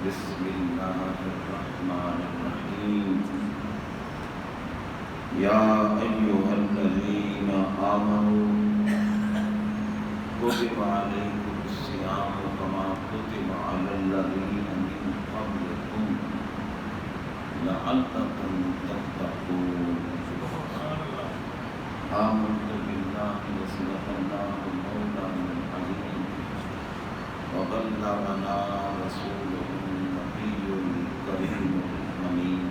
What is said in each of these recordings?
بسم اللہ الرحمن الرحیم یا ایھا الذین آمنوا کتب علیکم الصیام کما کتب علی الذین من قبلکم لعلکم تتقون آمنت باللہ وصدق اللہ مولانا العظیم وبلغنا رسوله النبي الكريم الأمين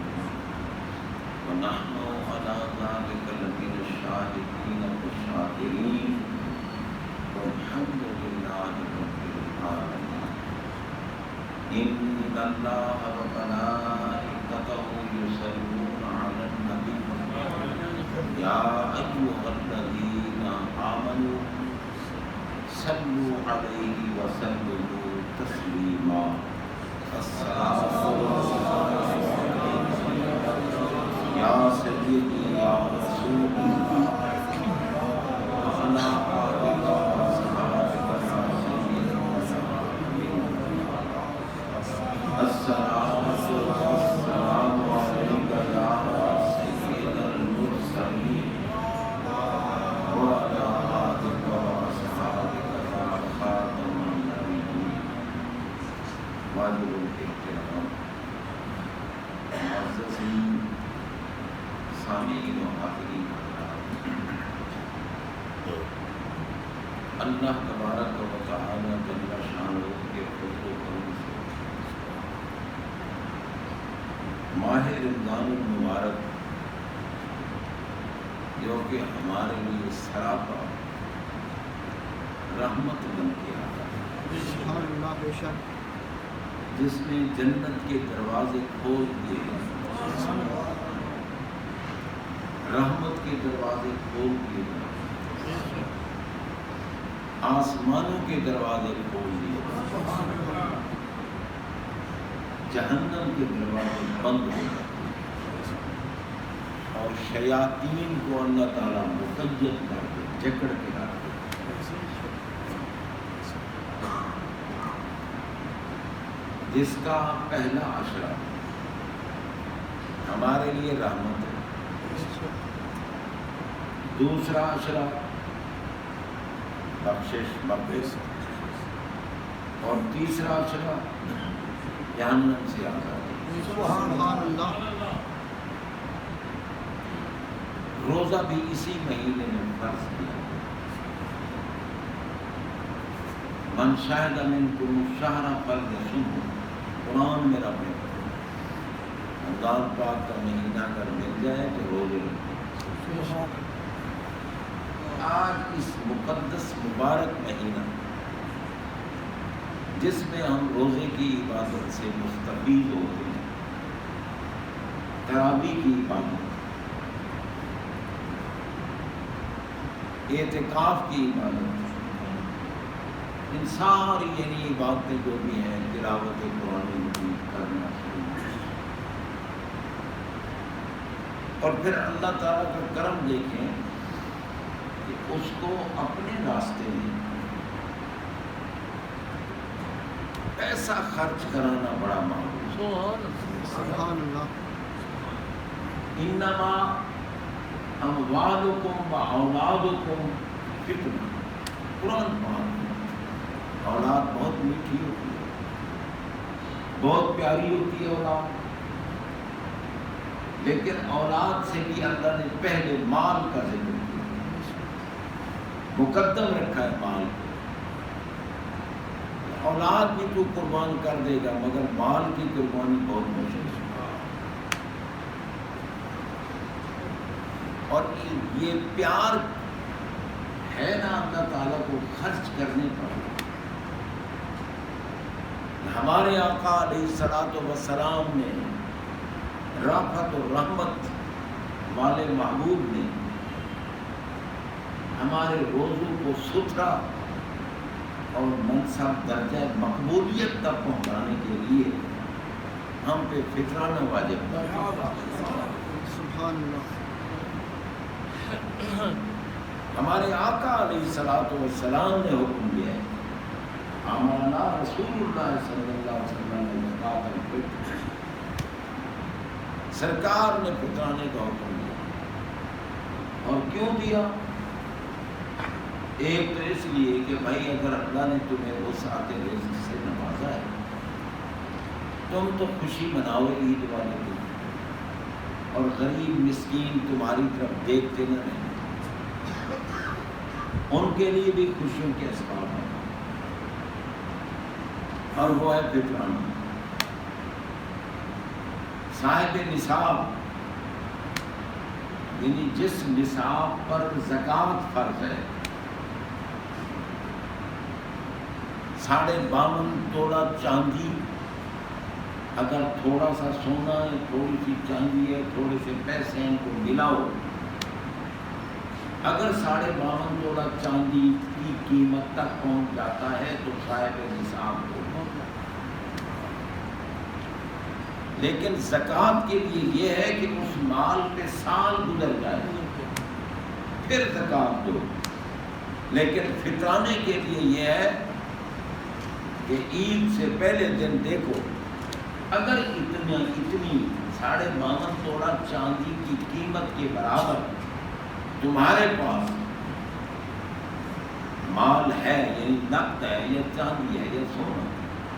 ونحن على ذلك لمن الشاهدين والشاكرين والحمد لله رب العالمين إن الله وملائكته يصلون على النبي يا أيها الذين آمنوا صلوا عليه وسلموا تسليما السلام عليكم يا سيدي يا رسول الله وعلى آلك وصحبك يا سيدي السلام والسلام عليك يا سيد المرسلين وعلى آلك وصحبك يا خاتم النبيين واجب الاحترام معززین سامعین و حاضرین اللہ تبارک و تعالی جل شانہ کے فضل و کرم سے ماہ رمضان المبارک جو کہ ہمارے لیے سراپا رحمت بن کے آتا ہے، جس نے جنت کے دروازے کھول دیے، رحمت کے دروازے کھول دیے، آسمانوں کے دروازے کھول دیے، جہنم کے دروازے بند ہو گئے اور شیاطین کو اللہ تعالیٰ مقید کر کے جکڑ کے رکھ دے۔ جس کا پہلا عشرہ ہمارے لیے رحمت ہے، دوسرا عشرہ بخشش مغفرت اور تیسرا عشرہ جہنم سے آزادی۔ سبحان اللہ۔ روزہ بھی اسی مہینے میں فرض کیا، من شہد منکم الشہر فلیصمہ، قرآن میں رب نے رمضان پاک کا مہینہ اگر مل جائے تو روزے رکھیں۔ آج اس مقدس مبارک مہینہ جس میں ہم روزے کی عبادت سے مستفید ہوتے ہیں، تراویح کی عبادت، اعتکاف کی عبادت، ان ساری یعنی عبادتیں جو بھی ہیں، تلاوت قرآن مجید کرنا شروع، اور پھر اللہ تعالیٰ کا کرم دیکھیں کہ اس کو اپنے راستے میں پیسہ خرچ کرانا بڑا معمول ہے۔ سبحان اللہ۔ انما اموالکم و اولادکم فتنہ، قرآن پاک میں اولاد بہت میٹھی ہوتی ہے، بہت پیاری ہوتی ہے اولاد، لیکن اولاد سے بھی اللہ نے پہلے مال کا ذکر کیا، مقدم رکھا ہے مال کو۔ اولاد بھی تو قربان کر دے گا مگر مال کی قربانی بہت مشکل ہے، اور یہ پیار ہے نا اللہ تعالیٰ کو خرچ کرنے پر۔ ہمارے آقا علیہ الصلوۃ والسلام نے رافت و رحمت والے محبوب نے ہمارے روزوں کو ستھرا اور منصب درجہ مقبولیت تک پہنچانے کے لیے ہم پہ فطرانہ واجب کر دیا۔ سبحان اللہ۔ ہمارے آقا علیہ الصلوۃ والسلام نے حکم دیا ہے، ہمارا رسول اللہ صلی اللہ علیہ وسلم نے زکات الفطر، سرکار نے فطرانے کا حکم دیا. اور کیوں دیا؟ ایک تو اس لیے کہ بھائی اگر اللہ نے تمہیں وسعت رزق سے نوازا ہے، تم تو خوشی مناؤ عید والے دن، اور غریب مسکین تمہاری طرف دیکھتے نہ رہیں، ان کے لیے بھی خوشیوں کے اسباب ہیں. اور وہ ہے فطرانہ. صاحب نصاب، یعنی جس نصاب پر زکوٰۃ فرض ہے، 52.5 تولہ چاندی، اگر تھوڑا سا سونا ہے، تھوڑی سی چاندی ہے، تھوڑے سے پیسے ہیں، کو ملاؤ، اگر 52.5 تولہ چاندی کی قیمت تک پہنچ جاتا ہے تو صاحب نصاب کو. لیکن زکوٰۃ کے لیے یہ ہے کہ اس مال پہ سال گزر جائے پھر زکوٰۃ دو. لیکن فطرانے کے لیے یہ ہے کہ عید سے پہلے دن دیکھو، اگر اتنی 52.5 تولہ چاندی کی قیمت کے برابر تمہارے پاس مال ہے، یعنی نقد ہے یا چاندی ہے یا سونا،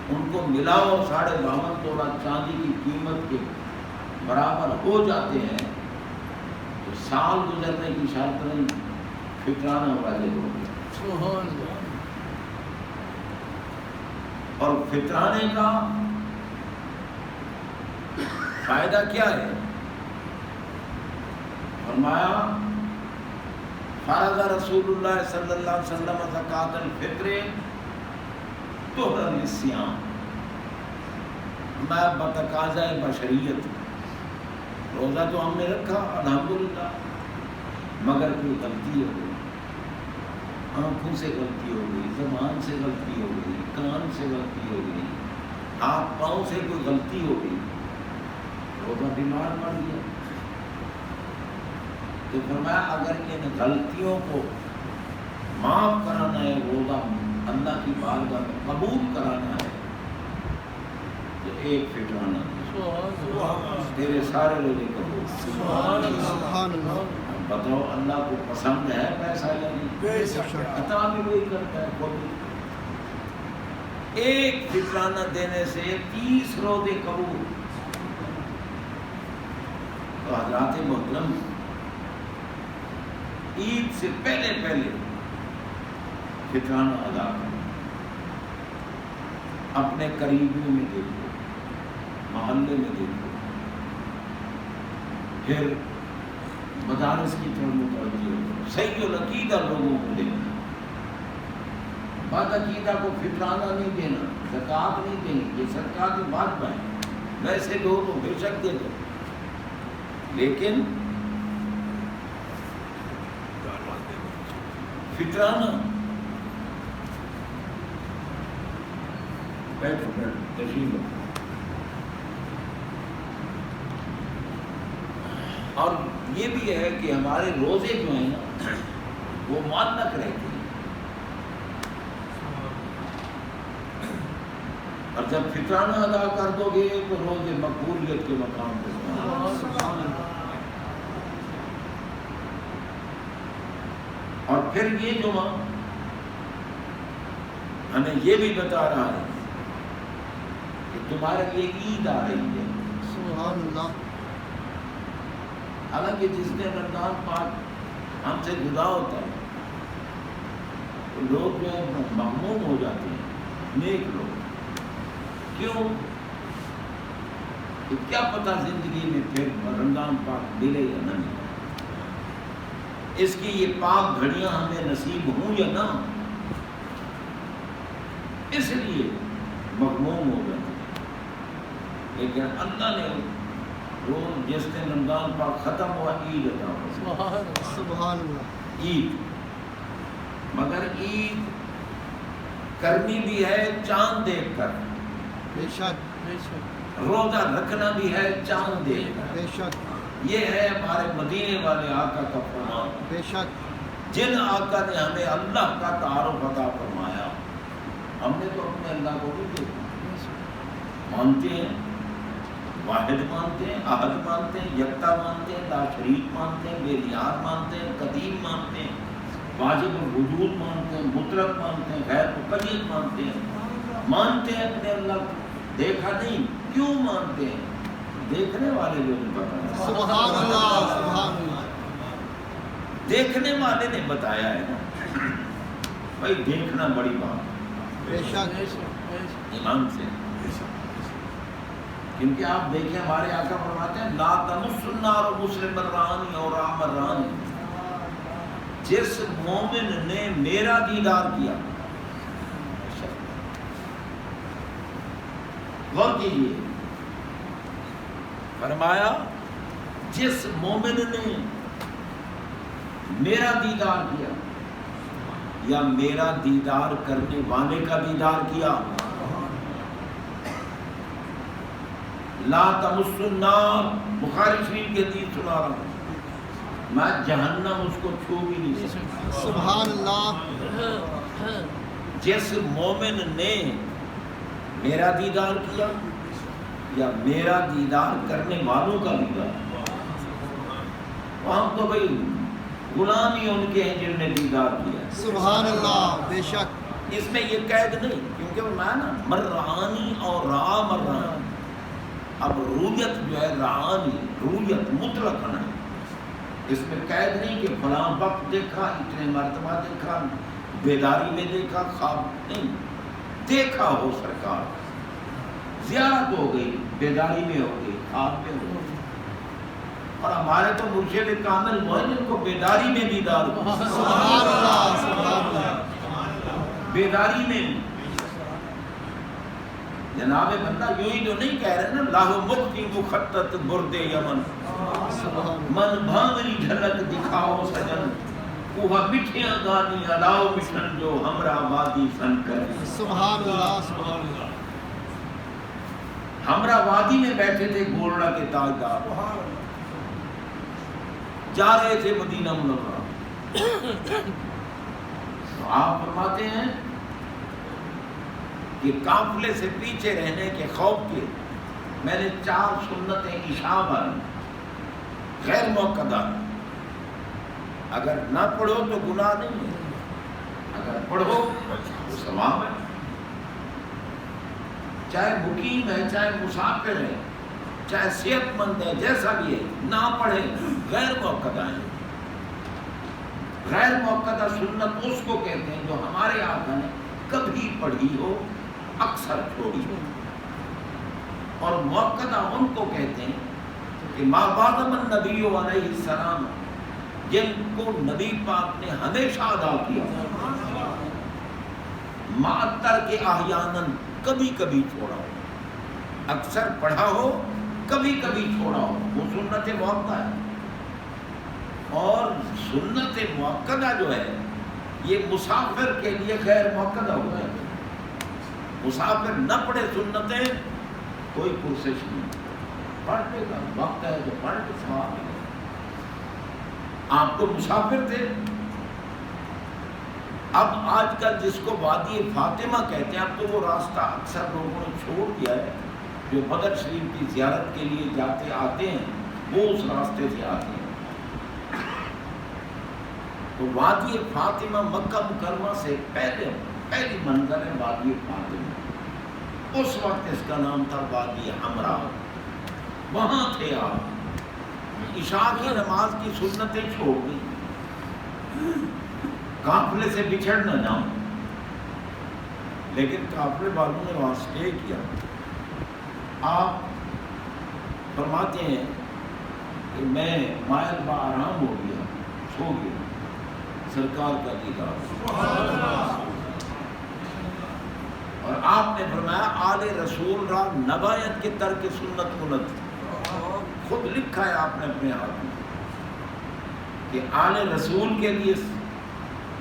ان کو ملاؤ 52.5 تولہ چاندی کی قیمت کے برابر ہو جاتے ہیں تو سال گزرنے کی شرط نہیں، فطرانہ واجب ہو گیا. سبحان اللہ. اور فطرانے کا فائدہ کیا ہے؟ فرمایا فرض رسول اللہ صلی اللہ علیہ وسلم زکوٰۃ الفطر طہرا للصیام. میں بتقاضۂ بشریت روزہ تو ہم نے رکھا الحمدللہ، مگر کوئی غلطی ہو گئی، آنکھوں سے غلطی ہو گئی، زبان سے غلطی ہو گئی، کان سے غلطی ہو گئی، ہاتھ پاؤں سے کوئی غلطی ہو گئی، روزہ بیمار پڑ گیا. تو فرمایا اگر ان غلطیوں کو معاف کرانا ہے، روزہ اللہ کی بارگاہ میں قبول کرانا ہے، تو ایک فطرانہ تیرے سارے روزے قبول. سبحان اللہ. بتاؤ اللہ کو پسند ہے پیسہ یا نہیں؟ عطا بھی وہی کرتا ہے خود. ایک فطرانہ دینے سے 30 روزے قبول. تو حضرات محترم، عید سے پہلے فطرانہ ادا کرو. اپنے قریبیوں میں دیکھو، محلے میں دیکھو، پھر مدارس کی طرف متوجہ ہو، صحیح العقیدہ لوگوں کو دینا. بد عقیدہ کو فطرانہ نہیں دینا، زکوٰۃ نہیں دینی، یہ سرکار کی بات ہے. ویسے دو تو بے شک دے دو، لیکن فطرانہ بیٹھو تشریف رکھو. اور یہ بھی ہے کہ ہمارے روزے جو ہیں نا وہ معلق رہتے ہیں، اور جب فطرانہ ادا کر دو گے تو روزے مقبولیت کے مقام پہ سبحان اللہ. اور پھر یہ جمعہ ہمیں یہ بھی بتا رہا ہے کہ تمہارے لیے عید آ رہی ہے. سبحان اللہ. حالانکہ جس دن رمضان پاک ہم سے جدا ہوتا ہے تو لوگ جو ہے مغموم ہو جاتے ہیں، نیک لوگ. کیوں؟ کہ کیا پتہ زندگی میں پھر رمضان پاک ملے یا نہ ملے، اس کی یہ پاک گھڑیاں ہمیں نصیب ہوں یا نہ، اس لیے مغموم ہو جاتے ہیں. لیکن اللہ نے روز جس دن رمضان پاک ختم ہوا عید عطا فرمائی. سبحان اللہ. عید، مگر عید کرنی بھی ہے چاند دیکھ کر، بے شک. روزہ رکھنا بھی ہے چاند دیکھ کر. بے شک. یہ ہے ہمارے مدینے والے آقا کا فرمان. بے شک. جن آقا نے ہمیں اللہ کا تعارف عطا فرمایا، ہم نے تو اپنے اللہ کو بھی دیکھا. مانتے ہیں، واحد مانتے ہیں، احد مانتے ہیں، یکتا مانتے ہیں، لا شریک مانتے ہیں، بے نیاز مانتے ہیں، قدیم مانتے ہیں، واجب الوجود مانتے ہیں، مطلق مانتے ہیں، غیر مقید مانتے ہیں اپنے اللہ کو۔ دیکھا نہیں، کیوں مانتے ہیں؟ دیکھنے والے جو نہیں بتایا، سبحان اللہ سبحان اللہ۔ دیکھنے والے نے بتایا ہے نا بھائی، دیکھنا بڑی بات بے شک ایمان سے، کیونکہ آپ دیکھیں ہمارے آقا فرماتے ہیں لا تمس النار مسلم الرانی اور عام الرانی، جس مومن نے میرا دیدار کیا، غور کیجیے، فرمایا جس مومن نے میرا دیدار کیا یا میرا دیدار کرنے والے کا دیدار کیا، لا تمس النار، بخاری شریف کی حدیث سنا رہا ہوں، میں جہنم اس کو چھو بھی نہیں سکتا۔ سبحان اللہ۔ جس مومن نے میرا دیدار کیا یا میرا دیدار کرنے والوں کا دیدار، وہاں تو بھائی غلام ہی ان کے ہیں جن نے دیدار کیا۔ سبحان اللہ بے شک۔ اس میں یہ قید نہیں، کیونکہ میں نا مرعانی اور را مرعانی، اب رویت جو ہے رعانی، رویت مطلق ہے، اس میں قید نہیں کہ فلاں وقت دیکھا، اتنے مرتبہ دیکھا، بیداری میں دیکھا، خواب نہیں، دیکھا ہو سرکار، زیارت ہو گئی، بیداری میں ہو گئی، خواب میں ہو گئی، اور ہمارے تو مرشد کامل وہ ہیں جن کو بیداری میں دیدار ہو۔ سبحان اللہ سبحان اللہ۔ بیداری میں جناب بندہ یوں ہی تو نہیں کہہ رہے نا، لاہو مکتی مخطط برد یمن، من بھانگری جھلک دکھاؤ سجن، کوہ مٹھیاں گانی الاؤ مٹھن جو ہمرا وادی فن کرے۔ سبحان اللہ سبحان اللہ۔ ہمرا وادی میں بیٹھے تھے گولڑا کے تاجدار، جا رہے تھے مدینہ منورہ، تو آپ فرماتے ہیں کہ قافلے سے پیچھے رہنے کے خوف کے میں نے 4 سنتیں عشاء والی غیر موقدہ، اگر نہ پڑھو تو گناہ نہیں ہے، اگر پڑھو تو ثواب ہے، چاہے مقیم ہے، چاہے مسافر ہے، چاہے صحت مند ہے، جیسا بھی ہے، نہ پڑھے، غیر موقدہ ہے۔ غیر موقدہ سنت اس کو کہتے ہیں جو ہمارے آقا نے کبھی پڑھی ہو، اکثر چھوڑی ہو، اور موقدہ ان کو کہتے ہیں کہ ما بعد من نبی علیہ السلام، جن کو نبی پاک نے ہمیشہ ادا کیا، معطر کے احیاناً، کبھی کبھی چھوڑا ہو، اکثر پڑھا ہو، کبھی کبھی چھوڑا ہو، وہ سنت موقدہ ہے۔ اور سنت موقدہ جو ہے یہ مسافر کے لیے غیر موقدہ ہو جائے، مسافر نہ پڑھے سنتیں کوئی پرسش نہیں، پڑھنے کا وقت ہے تو پڑھ کے ثواب ہے۔ آپ تو مسافر تھے، اب آج کل جس کو وادی فاطمہ کہتے ہیں، اب تو وہ راستہ اکثر لوگوں نے چھوڑ دیا ہے، جو بدر شریف کی زیارت کے لیے جاتے آتے ہیں وہ اس راستے سے آتے ہیں۔ تو وادی فاطمہ مکہ مکرمہ سے پہلی منزل ہے وادی فاطمہ، اس وقت اس کا نام تھا وادی حمراء، وہاں تھے آپ، عشاء کی نماز کی سنتیں چھوڑ دی، قافلے سے بچھڑ نہ جاؤں، لیکن قافلے والوں نے وہاں اسٹے کیا۔ آپ فرماتے ہیں کہ میں مائل با آرام ہو گیا، سو گیا، سرکار کا دیدار، اور آپ نے فرمایا آل رسول را نبایت کے ترک سنت کنت، خود لکھا ہے آپ نے اپنے ہاتھ میں کہ آل رسول کے لیے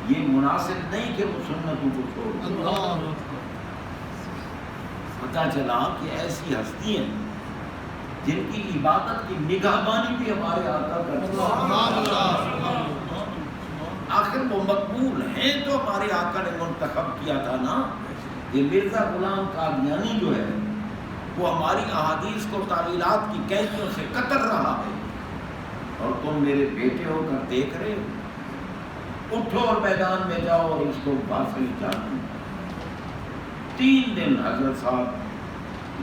یہ مناسب نہیں کہ وہ سنتوں کو چھوڑ دیں۔ پتہ چلا کہ ایسی ہستی ہیں جن کی عبادت کی نگہبانی بھی ہمارے آقا کرتے ہیں، آخر وہ مقبول ہیں تو ہمارے آقا نے منتخب کیا تھا نا۔ یہ مرزا غلام قادیانی جو ہے وہ ہماری احادیث کو تعویلات کی قیدیوں سے کتر رہا ہے، اور تم میرے بیٹے ہو کر دیکھ رہے ہو؟ اٹھو اور میدان میں جاؤ اور اس کو باصل جانو۔ 3 دن حضرت صاحب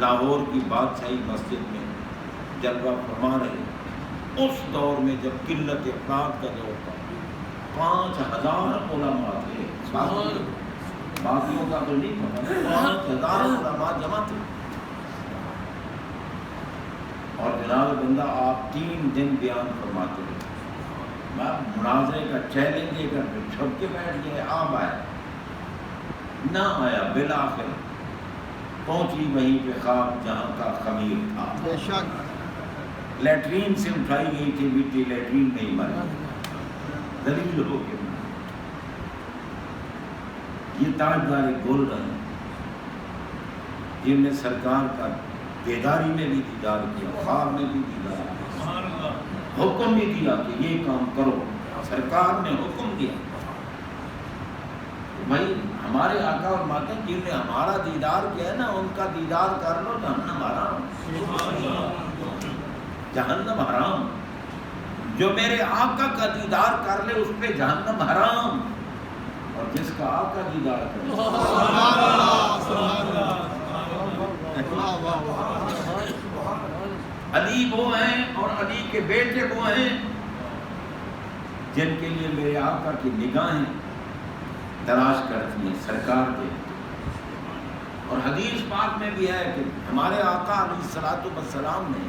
لاہور کی بادشاہی مسجد میں جلوہ فرما رہے۔ اس دور میں جب قلت افراد کا دور تھا، 5000 علماء تھے، باقیوں کا تو نہیں پتا، 5000 علماء جمع تھے، اور جناب بندہ آپ 3 دن بیان فرماتے رہے۔ مناظرے کا چیلنج دے کر پھر چھپ کے بیٹھ گئے، آپ آئے نہ آیا، بالآخر پہنچی وہیں پہ خواب جہاں کا خمیر تھا، بے شک لیٹرین سے اٹھائی گئی تھی مٹی، لیٹرین نہیں مری، دلیل ہو کے یہ تاجدار گولڈن جن نے سرکار کا بیداری میں بھی دیدار کیا، خواب میں بھی دیدار کیا، حکم بھی دیا کہ یہ کام کرو، سرکار نے حکم دیا۔ بھائی ہمارے آقا اور ماتا جن نے ہمارا دیدار کیا ہے نا، ان کا دیدار کر لو، جہنم حرام، جہنم حرام۔ جو میرے آقا کا دیدار کر لے اس پہ جہنم حرام، اور جس کا آقا دیدار کرے سبحان اللہ سبحان اللہ واہ واہ واہ علی وہ ہیں اور علی کے بیٹے وہ ہیں جن کے لیے میرے آقا کی نگاہیں تلاش کرتی ہیں، سرکار کے۔ اور حدیث پاک میں بھی ہے کہ ہمارے آقا علیہ الصلوۃ والسلام نے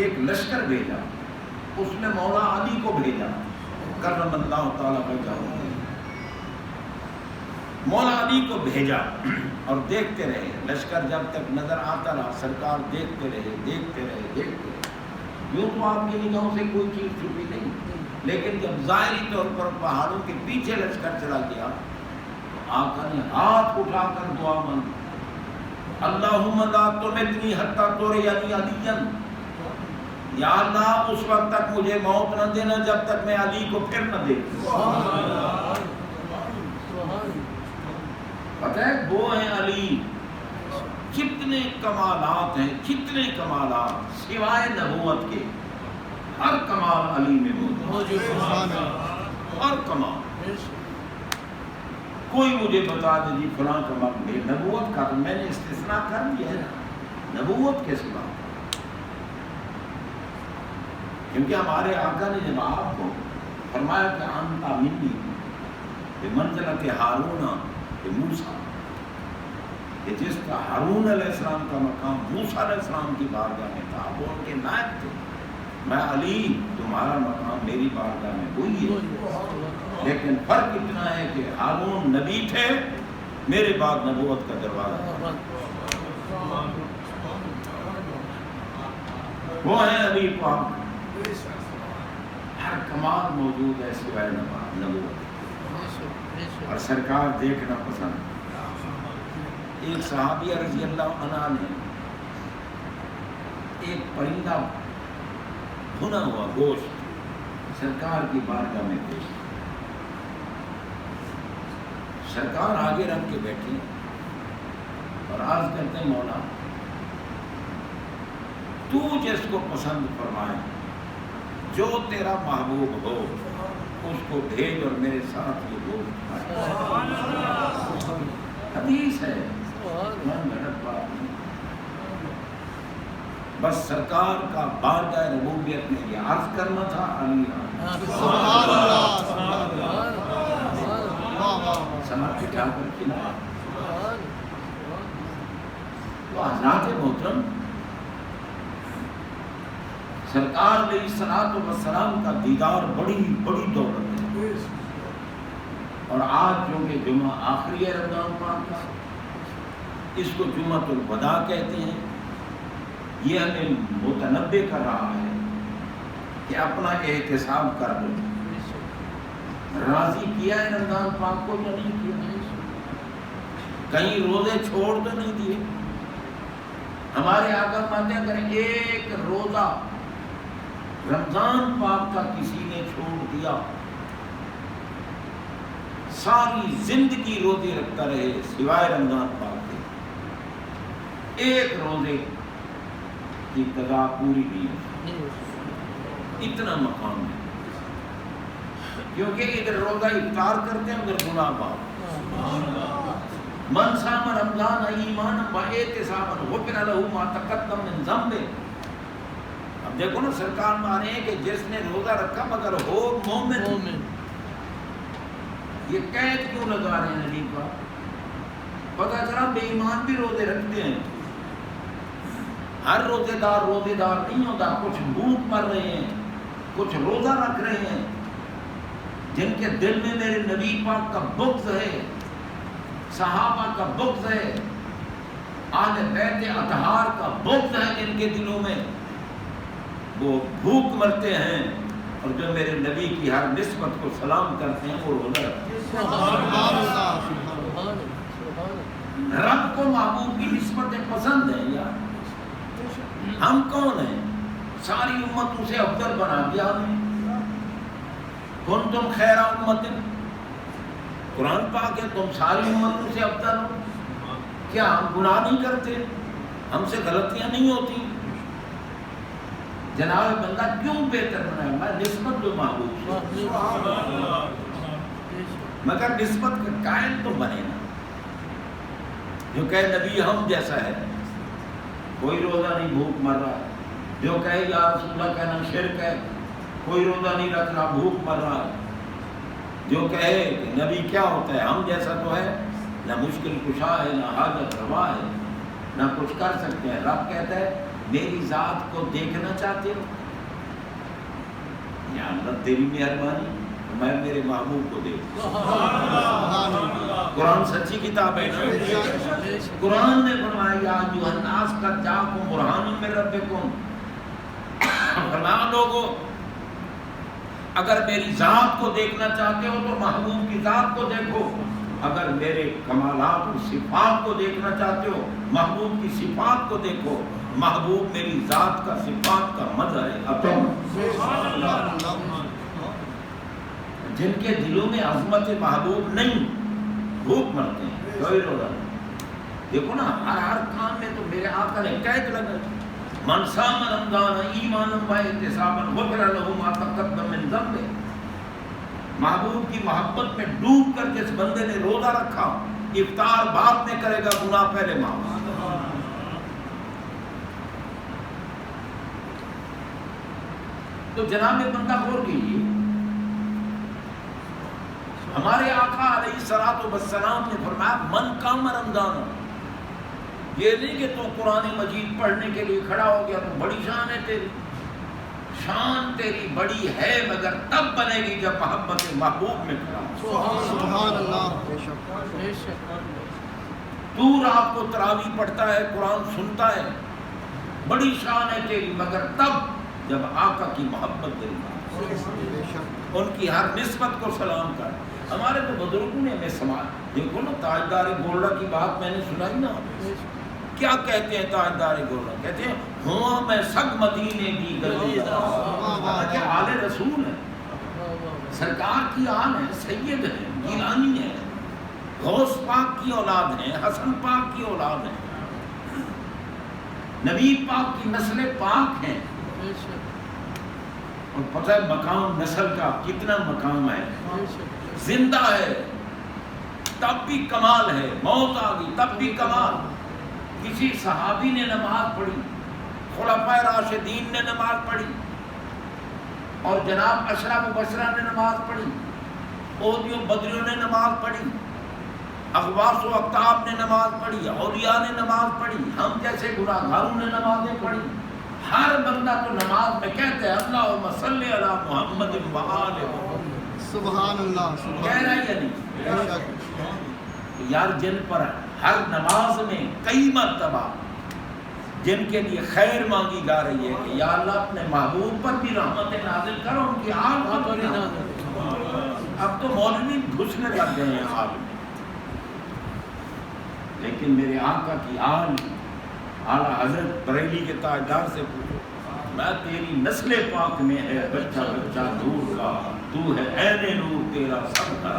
ایک لشکر بھیجا، اس میں مولا علی کو بھیجا کرم اللہ تعالیٰ وجہہ، مولا علی کو بھیجا اور دیکھتے رہے، لشکر جب تک نظر آتا رہا، سرکار دیکھتے رہے دیکھتے رہے دیکھتے رہے۔ یوں تو آپ کی نگاہوں سے کوئی چیز چھپی نہیں، لیکن جب ظاہری طور پر پہاڑوں کے پیچھے لشکر چلا گیا، آقا نے ہاتھ اٹھا کر دعا مانگی، اللہم لا تمتنی حتی ترینی علیا، یا اللہ اس وقت تک مجھے موت نہ دینا جب تک میں علی کو پھر نہ دیکھوں۔ پتہ ہے وہ ہیں علی، کتنے کمالات ہیں، کتنے کمالات، سوائے نبوت کے ہر کمال علی میں موجود ہے، ہر کمال۔ کوئی مجھے بتا دے جی فلاں کمال میں نبوت کا، تو میں نے استثناء کر دیا ہے، نبوت کے سوا، کیونکہ ہمارے آقا نے جب آپ کو فرمایا کہ انت منی بمنزلۃ ہارون موسیٰ، کہ جس کا ہارون علیہ السلام کا مقام موسیٰ علیہ السلام کی بارگاہ میں تھا، وہ ان کے نائب تھے، میں علی تمہارا مقام میری بارگاہ میں وہی ہے، لیکن فرق اتنا ہے کہ ہارون نبی تھے، میرے بعد نبوت کا دروازہ، وہ ہیں علی پاک، ہر کمال موجود ہے سوائے نبوت، اور سرکار دیکھنا پسند۔ ایک صحابیہ رضی اللہ عنہ نے ایک پرندہ بھنا ہوا گوشت سرکار کی بارگاہ میں پیش کیا، سرکار آگے رکھ کے بیٹھے اور عرض کرتے ہیں مولا تو جس کو پسند فرمائے، جو تیرا محبوب ہو اس کو بھیج اور میرے ساتھ یہ گوشت کھائے۔ حدیث ہے، بس سرکار کا بارگاہ ربوبیت میں یہ عرض کرنا تھا، علی سبحان اللہ سبحان اللہ واہ واہ سمجھ کیا کرتی نا۔ تو حضرات محترم، سرکار علیہ الصلوۃ والسلام کا دیدار بڑی بڑی دولت ہے، اور آج جو کہ جمعہ آخری ہے رمضان پاک کا، اس کو جمعۃ الوداع کہتے ہیں، یہ ہمیں متنبہ کر رہا ہے کہ اپنا احتساب کر لو، راضی کیا ہے رمضان پاک کو یا نہیں کیا، کہیں روزے چھوڑ تو نہیں دیے۔ ہمارے آقا فرماتے ہیں اگر ایک روزہ رمضان پاک کا کسی نے چھوڑ دیا، ساری زندگی روزے رکھتا رہے سوائے رمضان پاک کے، ایک روزے کی قضا پوری نہیں ہے، اتنا مقام ہے، کیونکہ ادھر روزہ افطار کرتے ہیں ادھر گناہ معاف۔ من صام رمضان ایمانا واحتسابا غفر له ما تقدم من ذنبه۔ اب دیکھو نا سرکار مانے کہ جس نے روزہ رکھا مگر ہو مومن، یہ قید کیوں لگا رہے ہیں نبی کا؟ پتہ چلا بے ایمان بھی روزے رکھتے ہیں، ہر روزے دار نہیں ہوتا، کچھ بھوک مر رہے ہیں، کچھ روزہ رکھ رہے ہیں، جن کے دل میں میرے نبی پاک کا بغض ہے، صحابہ کا بغض ہے، اہل بیت اطہار کا بغض ہے جن کے دلوں میں، وہ بھوک مرتے ہیں، اور جو میرے نبی کی ہر نسبت کو سلام کرتے ہیں وہ روزہ رکھتے ہیں۔ رب کو محبوب کی نسبتیں پسند ہیں یار، ہم کون ہیں؟ ساری امتوں سے افضل بنا دیا ہمیں، کنتم خیر امت، قرآن پاک ہے تم ساری امتوں سے افضل ہو، کیا ہم گناہ نہیں کرتے؟ ہم سے غلطیاں نہیں ہوتی؟ جناب بندہ کیوں بہتر بنائے؟ میں نسبت جو محبوب سے، مگر نسبت کا قائل تو بنے نا، جو کہے نبی ہم جیسا ہے، کوئی روزہ نہیں بھوک مر رہا، جو کہے یا رسول اللہ کہنا شرک ہے، کوئی روزہ نہیں رکھ رہا بھوک مر رہا، جو کہے کہ نبی کیا ہوتا ہے ہم جیسا تو ہے، نہ مشکل کشا ہے، نہ حاجت روا ہے، نہ کچھ کر سکتے ہیں۔ رب کہتا ہے میری ذات کو دیکھنا چاہتے ہو؟ یا اللہ تیری مہربانی میں میرے محبوب کو دیکھوں۔ قرآن سچی کتاب ہے نا، قرآن نے فرمایا یا ایھا الناس قد جاءکم برہان من ربکم، فرمایا لوگوں اگر میری ذات کو دیکھنا چاہتے ہو تو محبوب کی ذات کو دیکھو، اگر میرے کمالات اور صفات کو دیکھنا چاہتے ہو محبوب کی صفات کو دیکھو، محبوب میری ذات کا صفات کا مظہر ہے۔ جن کے دلوں میں عظمت محبوب نہیں بھوک مرتے ہیں، کوئی روزہ نہیں۔ دیکھو نا ہر کام میں تو میرے آقا نے قید لگا، من صام رمضان ایمانا واحتسابا غفر له ما تقدم من ذنبه۔ محبوب کی محبت میں ڈوب کر جس بندے نے روزہ رکھا، افطار بعد میں کرے گا، گناہ پہلے معاف۔ تو جناب بندہ غور کیجیے، ہمارے آقا علیہ الصلوۃ والسلام نے فرمایا من قام رمضان، یہ نہیں کہ تو قرآن مجید پڑھنے کے لیے کھڑا ہو گیا تو بڑی شان ہے تیری، شان تیری بڑی ہے مگر تب بنے گی جب محبت محبوب میں کھڑا ہو۔ سبحان اللہ۔ تو رات کو تراویح پڑھتا ہے، قرآن سنتا ہے، بڑی شان ہے تیری مگر تب جب آقا کی محبت دل میں، ان کی ہر نسبت کو سلام کر۔ ہمارے تو بزرگوں نے ہمیں سماج، دیکھو نا تاجدار گولڑا کی بات میں نے سنائی نا، کیا کہتے ہیں تاجدار گولڑا؟ کہتے ہیں ہوں میں سگ مدینے کی گلی دار، کیا آل رسول ہے، سرکار کی آل ہے، سید ہے، گیلانی ہے، غوث پاک کی اولاد ہے، حسن پاک کی اولاد ہے، نبی پاک کی نسل پاک ہیں، اور پتہ ہے مقام نسل کا کتنا مقام ہے، زندہ ہے تب بھی کمال ہے، موت آ گئی تب بھی کمال۔ کسی صحابی نے نماز پڑھی، خلفائے راشدین نے نماز پڑھی، اور جناب عشرہ مبشرہ نے نماز پڑھی، اولیوں بدریوں نے نماز پڑھی، اغواث و اقطاب نے نماز پڑھی، اولیاء نے نماز پڑھی، ہم جیسے گناہگاروں نے نمازیں پڑھی۔ ہر بندہ تو نماز میں کہتا ہے اللہم صلی علی محمد و آل محمد، سبحان اللہ۔ کہہ رہا ہے یا نہیں؟ یار جن پر ہر نماز میں کئی مرتبہ جن کے لیے خیر مانگی جا رہی ہے کہ یا اللہ اپنے محبوب پر بھی رحمت نازل کرو، ان کی آل پر بھی نازل۔ اب تو مولوی گھسنے لگ گئے ہیں آل میں، لیکن میرے آقا کی آل، اعلیٰ حضرت بریلی کے تاجدار سے پوچھو، میں تیری نسل پاک میں ہے بچہ بچہ نور کا، تو ہے عین نور تیرا سب کا۔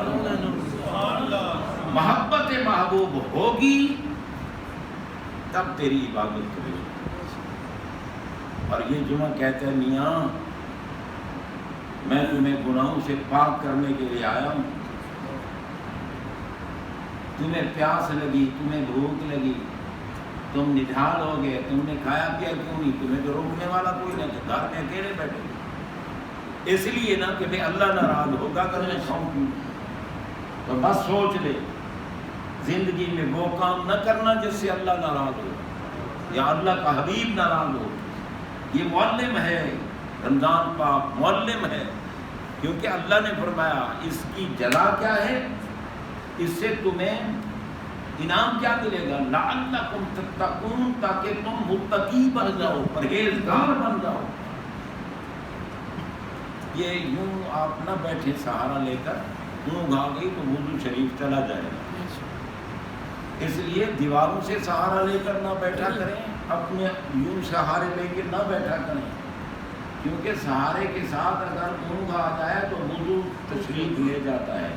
محبت محبوب ہوگی تب تیری عبادت کرے. اور یہ جمعہ کہتا ہے میاں میں تمہیں گناہوں سے پاک کرنے کے لیے آیا ہوں. تمہیں پیاس لگی, تمہیں بھوک لگی, تم نڈھال ہو گئے, تم نے کھایا پیا کیوں نہیں؟ تمہیں تو روکنے والا کوئی نہیں, گھر میں اکیلے بیٹھے. اس لیے نا کہ اللہ ناراض ہوگا اگر میں کھاؤں کیوں. تو بس سوچ لے زندگی میں وہ کام نہ کرنا جس سے اللہ ناراض ہو یا اللہ کا حبیب ناراض ہو. یہ معلم ہے, رمضان پاک معلم ہے, کیونکہ اللہ نے فرمایا اس کی جزا کیا ہے, اس سے تمہیں انعام کیا ملے گا, لعلکم تتقون, تاکہ تم متقی بن جاؤ, پرہیزگار بن جاؤ. یہ یوں آپ نہ بیٹھے سہارا لے کر, اونگ آ گئی تو وضو شریف چلا جائے گا. اس لیے دیواروں سے سہارا لے کر نہ بیٹھا کریں, اپنے یوں سہارے لے کے نہ بیٹھا کریں, کیونکہ سہارے کے ساتھ اگر اونگ آ جائے تو وضو تشریف لے جاتا ہے,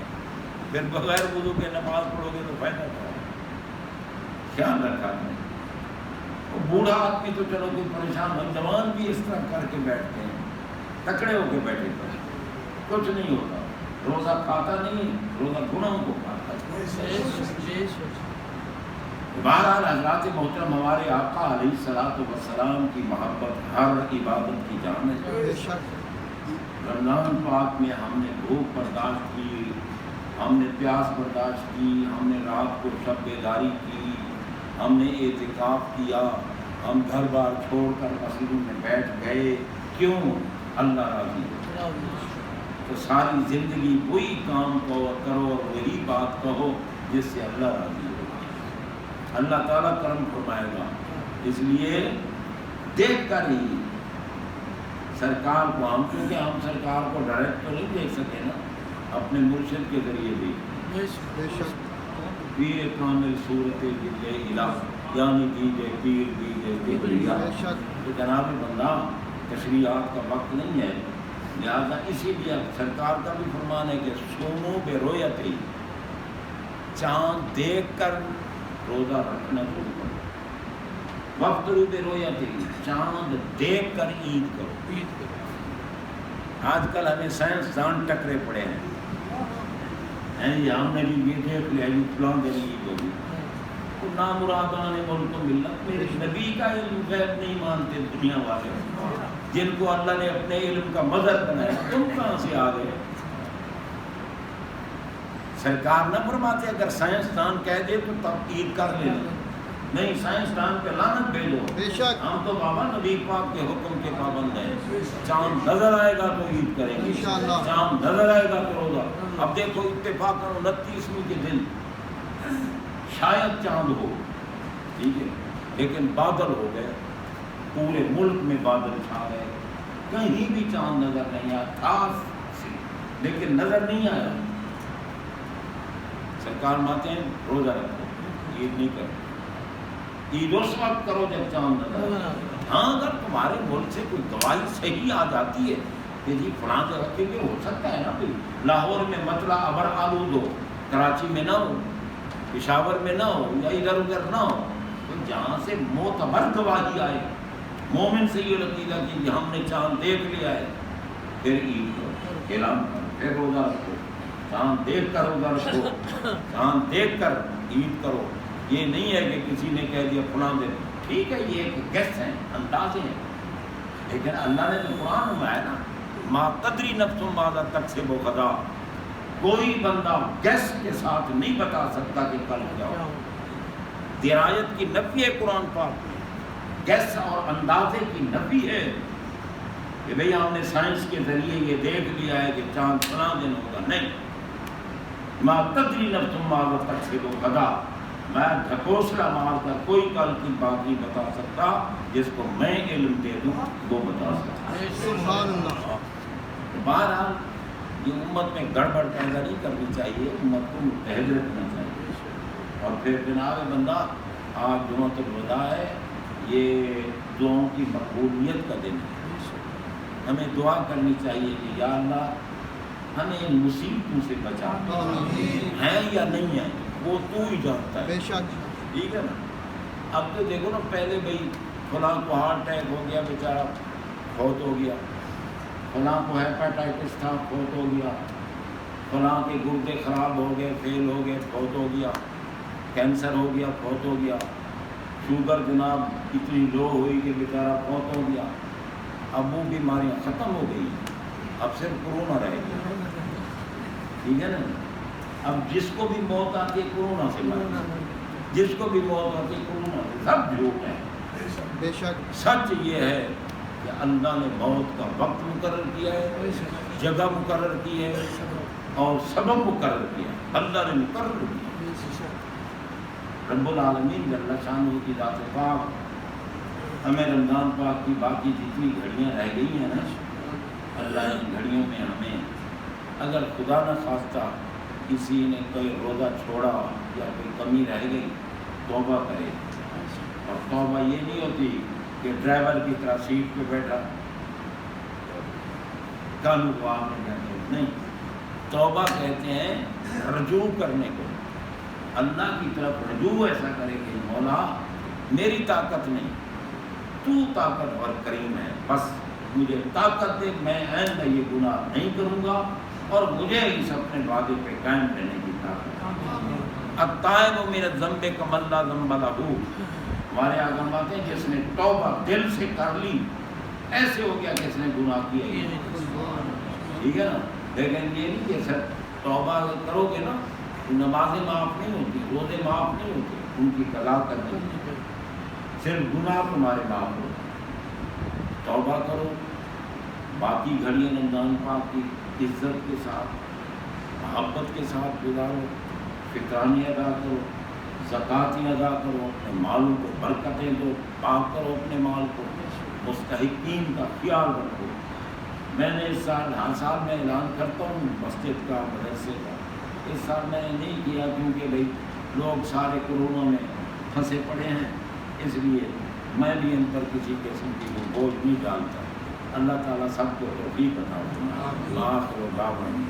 پھر بغیر وضو کے نماز پڑھو گے تو فائدہ کیا ہے. خیال رکھا کریں. بوڑھا آدمی تو چلو کوئی پریشان ہو, جوان بھی اس طرح کر کے بیٹھتے ہیں, تکڑے ہو کے بیٹھے پڑے, کچھ نہیں ہوتا. روزہ کھاتا نہیں, روزہ گناہوں کو کھاتا. بہرحال حضرات محترم, ہمارے آقا علیہ الصلوۃ والسلام کی محبت ہر عبادت کی جان ہے. رمضان پاک میں ہم نے بھوک برداشت کی, ہم نے پیاس برداشت کی, ہم نے رات کو شب بیداری کی, ہم نے اعتکاف کیا, ہم گھر بار چھوڑ کر مسجدوں میں بیٹھ گئے. کیوں؟ اللہ راضی ہو. تو ساری زندگی وہی کام کرو اور وہی بات کہو جس سے اللہ راضی ہو. اللہ تعالیٰ کرم فرمائے گا. اس لیے دیکھ کر ہی سرکار کو ہم, کیونکہ ہم سرکار کو ڈائریکٹ تو نہیں دیکھ سکے نا, اپنے مرشد کے ذریعے دیکھ. پیر کامل صورت دل الہ, یعنی دیجے پیر دیجے کبریا. تو جناب بندہ تشریحات کا وقت نہیں ہے, لہذا اسی لیے سرکار کا بھی فرمان ہے کہ سومو بے رویت ہی, چاند دیکھ کر روزہ رکھنا شروع کرو. وقت رو بے رویت ہی, چاند دیکھ کر عید کرو. آج کل ہمیں سائنسدان ٹکرے پڑے ہیں, ہم نے بھی یہ دیکھ لیا فلاں دن عید ہوگی. نامرادان ملک ملت, میرے نبی کا علم غیب نہیں مانتے دنیا والے, جن کو اللہ نے اپنے علم کا مظہر بنایا. تم کہاں سے آ گئے؟ سرکار نہ فرماتے اگر سائنسدان کہہ دے تو تب عید کر لینا, نہیں, سائنسدان پہ لعنت بھیجو. ہم تو بابا نبی پاک کے حکم کے پابند ہیں. چاند نظر آئے گا تو عید کریں گے, چاند نظر آئے گا تو روزہ. اب دیکھو اتفاقاً 29ویں کے دن شاید چاند ہو, ٹھیک ہے, لیکن بادل ہو گئے, پورے ملک میں بادل چھا گئے, کہیں بھی چاند نظر نہیں آیا. خاص لیکن نظر نہیں آیا. سرکار ماتے ہیں روزہ رکھو, عید نہیں کرو. عید اس وقت کرو جب چاند نظر آئے. ہاں, اگر تمہارے ملک سے کوئی گواہی صحیح آ جاتی ہے کہ جی فلاں جگہ کے لیے ہو سکتا ہے نا, پھر لاہور میں مطلع ابر آلود ہو, کراچی میں نہ ہو, پشاور میں نہ ہو, یا ادھر ادھر نہ ہو, تو جہاں سے معتبر گواہی آئے, مومن سے یہ عقیدہ کہ ہم نے چاند دیکھ لیا ہے, پھر عید کرو, اعلان کرو, پھر روزہ رکھو. چاند دیکھ کر روزہ رکھو, چاند دیکھ کر عید کرو. یہ نہیں ہے کہ کسی نے کہہ دیا فلاں دن, ٹھیک ہے یہ ایک گیس ہیں, اندازے ہیں, لیکن اللہ نے تو قرآن میں ہے نا, ما تدری نفس ماذا تکسب غدا. کوئی بندہ گیس کے ساتھ نہیں بتا سکتا کہ کل کیا ہو. درایت کی نفی ہے قرآن پاک, گیس اور اندازے کی نفی ہے کہ بھئی ہم نے سائنس کے ذریعے یہ دیکھ لیا ہے کہ چاند فلاں دن ہوگا. نہیں, ما تدری نفس ماذا تکسب غدا. میں ڈھکوسلا مار کر کوئی کل کی بات نہیں بتا سکتا, جس کو میں علم دے دوں وہ بتا سکتا. سبحان اللہ. بہرحال یہ امت میں گڑبڑ پیدا نہیں کرنی چاہیے, امت کو متحد رکھنا چاہیے. اور پھر جناب بندہ آج جمعۃ الوداع ہے, یہ دعاؤں کی مقبولیت کا دن ہے. ہمیں دعا کرنی چاہیے کہ یا اللہ ہمیں ان مصیبتوں سے بچا, ہیں یا نہیں ہیں وہ تو ہی جانتا ہے, ٹھیک ہے نا. اب تو دیکھو نا، پہلے بھائی فلاں کو ہارٹ اٹیک ہو گیا بیچارہ فوت ہو گیا، فلاں کو ہیپاٹائٹس تھا فوت ہو گیا، فلاں کے گردے خراب ہو گئے فیل ہو گئے فوت ہو گیا، کینسر ہو گیا فوت ہو گیا، شوگر جناب اتنی لو ہوئی کہ بیچارہ فوت ہو گیا۔ اب وہ بیماریاں ختم ہو گئی، اب صرف کرونا رہ گیا، ٹھیک ہے نا۔ اب جس کو بھی موت آتی ہے کرونا سے مرتا ہے، جس کو بھی موت آتی ہے کرونا سے، سب جھوٹ ہے۔ بے شک سچ یہ ہے کہ اللہ نے موت کا وقت مقرر کیا ہے، جگہ مقرر کی ہے اور سبب مقرر کیا ہے، اللہ نے مقرر کیا ہے۔ رب العالمین جل شانہ کی ذات پاک ہمیں رمضان پاک کی باقی جتنی گھڑیاں رہ گئی ہیں نا، اللہ ان گھڑیوں میں ہمیں، اگر خدا نہ خواستہ کسی نے کوئی روزہ چھوڑا یا کوئی کمی رہ گئی، توبہ کرے۔ اور توبہ یہ نہیں ہوتی کہ ڈرائیور کی طرح سیٹ پہ بیٹھا کل کو آپ نے کہتے نہیں، توبہ کہتے ہیں رجوع کرنے کو، اللہ کی طرف رجوع ایسا کرے کہ مولا میری طاقت نہیں، تو طاقت اور کریم ہے، بس مجھے طاقت دے، میں آئندہ یہ گناہ نہیں کروں گا اور مجھے اس اپنے وعدے پہ قائم رہنے کی طاقت۔ التائب من الذنب کمن لا ذنب لہ، ہمارے آگے بات ہے جس نے توبہ دل سے کر لی ایسے ہو گیا کہ اس نے گناہ کیا ہی نہیں، ٹھیک ہے نا۔ لیکن یہ نہیں کہ سر توبہ کرو گے نا، نمازیں معاف نہیں ہوتی، روزے معاف نہیں ہوتے، ان کی قضا کرنی ہوتی، صرف گناہ تمہارے معاف ہوتے۔ توبہ کرو، باقی گھڑیاں رمضان پاک کی عزت کے ساتھ محبت کے ساتھ گزارو، فطرانی ادا کرو، زکوٰۃ ادا کرو، اپنے مالوں کو برکتیں دو، پاک کرو اپنے مال کو، مستحقین کا خیال رکھو۔ میں نے اس سال ہر سال میں اعلان کرتا ہوں مسجد کا، مدرسے کا، اس سال میں نے نہیں کیا کیونکہ بھائی لوگ سارے کرونا میں پھنسے پڑے ہیں، اس لیے میں بھی ان پر کسی قسم کی بوجھ نہیں ڈالتا۔ اللہ تعالیٰ سب کو توفیق عطا فرمائے۔ آخر دعوانا